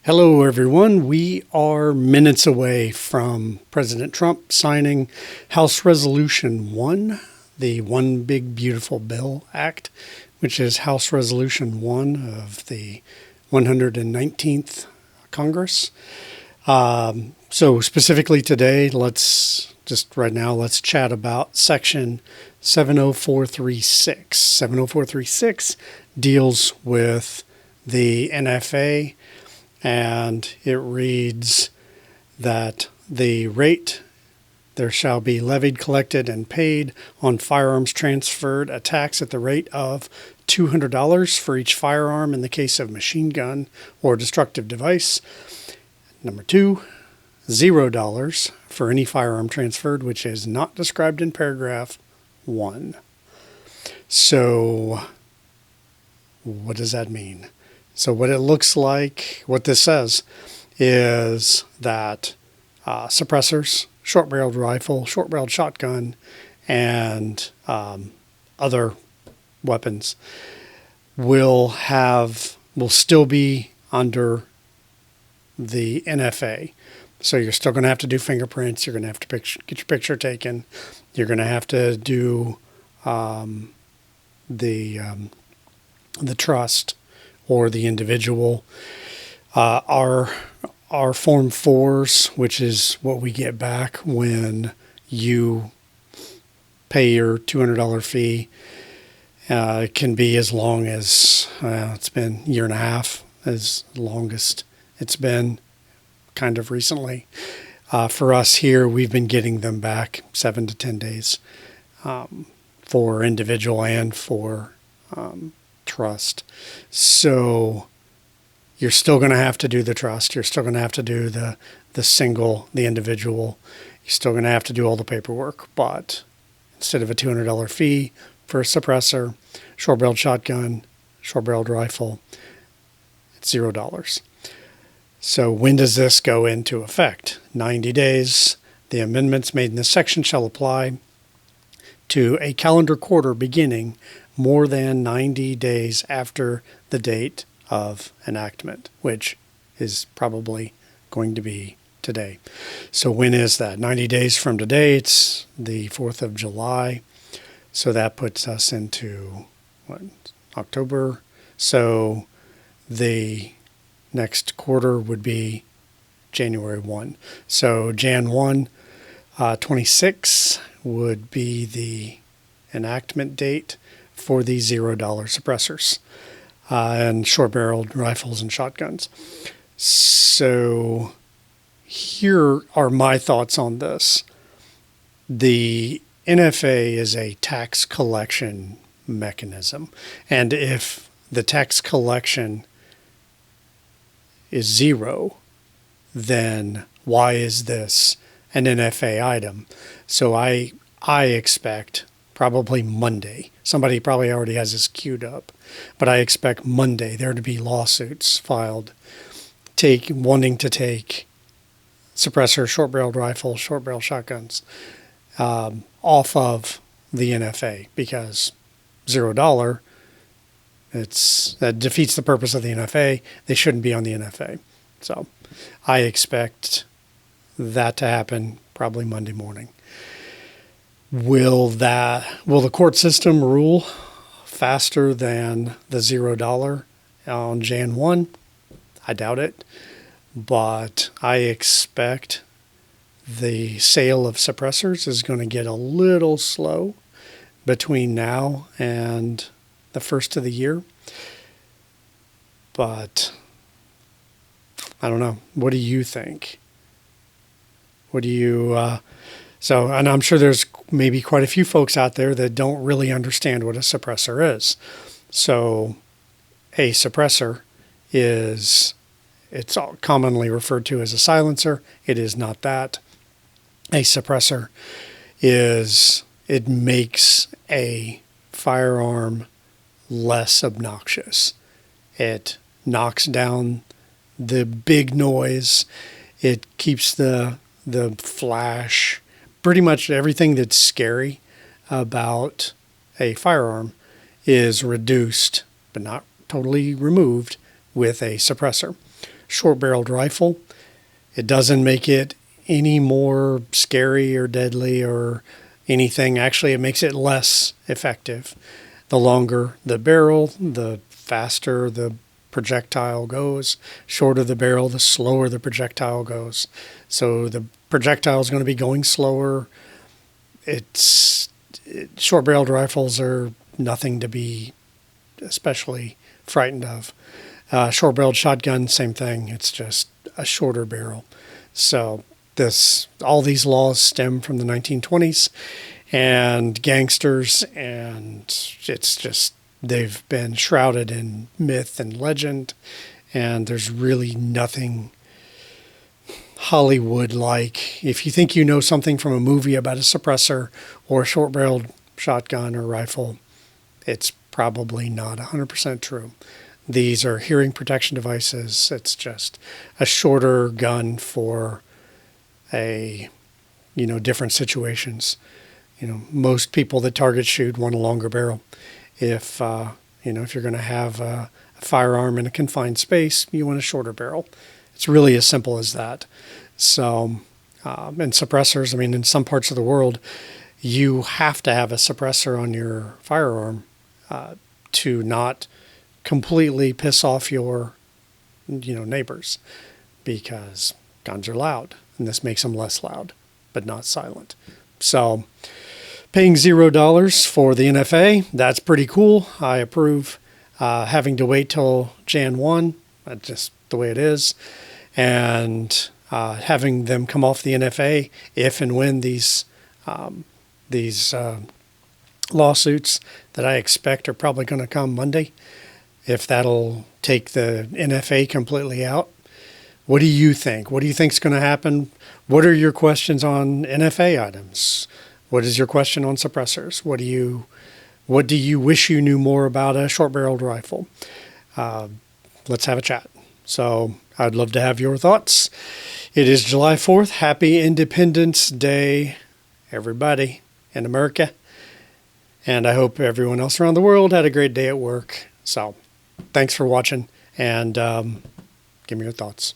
Hello, everyone. We are minutes away from President Trump signing House Resolution 1, the One Big Beautiful Bill Act, which is House Resolution 1 of the 119th Congress. So specifically today, let's chat about Section 70436. 70436 deals with the NFA, and it reads that the rate there shall be levied, collected, and paid on firearms transferred a tax at the rate of $200 for each firearm in the case of machine gun or destructive device. Number two, $0 for any firearm transferred which is not described in paragraph 1. So what does that mean? So what it looks like, what this says, is that suppressors, short-barreled rifle, short-barreled shotgun, and other weapons will still be under the NFA. So you're still going to have to do fingerprints. You're going to have to get your picture taken. You're going to have to do the trust or the individual. Our Form 4s, which is what we get back when you pay your $200 fee, can be as long as, it's been a year and a half, as longest it's been kind of recently. For us here, we've been getting them back 7 to 10 days for individual and for trust. So you're still going to have to do the trust. You're still going to have to do the individual. You're still going to have to do all the paperwork. But instead of a $200 fee for a suppressor, short-barreled shotgun, short-barreled rifle, it's $0. So when does this go into effect? 90 days. The amendments made in this section shall apply to a calendar quarter beginning more than 90 days after the date of enactment, which is probably going to be today. So when is that? 90 days from today, it's the 4th of July. So that puts us into October. So the next quarter would be January 1. So Jan 1, 26 would be the enactment date for the $0 suppressors and short-barreled rifles and shotguns. So here are my thoughts on this. The NFA is a tax collection mechanism, and if the tax collection is 0, then why is this an NFA item? So I expect probably Monday. Somebody probably already has this queued up, but I expect Monday there to be lawsuits filed wanting to take suppressor, short-barreled rifle, short-barreled shotguns off of the NFA because $0, that defeats the purpose of the NFA. They shouldn't be on the NFA. So I expect that to happen probably Monday morning. Will the court system rule faster than the $0 on Jan 1? I doubt it, but I expect the sale of suppressors is going to get a little slow between now and the first of the year. But I don't know. What do you think? What do you... and I'm sure there's maybe quite a few folks out there that don't really understand what a suppressor is. So a suppressor it's commonly referred to as a silencer. It is not that. A suppressor it makes a firearm less obnoxious. It knocks down the big noise. It keeps the flash. Pretty much everything that's scary about a firearm is reduced, but not totally removed, with a suppressor. short-barreled rifle. It doesn't make it any more scary or deadly or anything. Actually, it makes it less effective. The longer the barrel, the faster the projectile goes. Shorter the barrel, the slower the projectile goes. So the projectile is going to be going slower. Short-barreled rifles are nothing to be especially frightened of. Short-barreled shotgun, same thing. It's just a shorter barrel. So all these laws stem from the 1920s and gangsters, and it's just they've been shrouded in myth and legend, and there's really nothing Hollywood-like. If you think you know something from a movie about a suppressor or a short-barreled shotgun or rifle, it's probably not 100% true. These are hearing protection devices. It's just a shorter gun for different situations. Most people that target shoot want a longer barrel. If you're going to have a firearm in a confined space, you want a shorter barrel. It's really as simple as that. So, and suppressors, in some parts of the world, you have to have a suppressor on your firearm to not completely piss off your, neighbors, because guns are loud, and this makes them less loud, but not silent. So, paying $0 for the NFA, that's pretty cool. I approve. Having to wait till Jan 1, that's just the way it is. And having them come off the NFA if and when these lawsuits that I expect are probably going to come Monday, if that'll take the NFA completely out. What do you think? What do you think is going to happen? What are your questions on NFA items? What is your question on suppressors? What do you wish you knew more about a short-barreled rifle? Let's have a chat. So I'd love to have your thoughts. It is July 4th. Happy Independence Day, everybody in America. And I hope everyone else around the world had a great day at work. So thanks for watching, and give me your thoughts.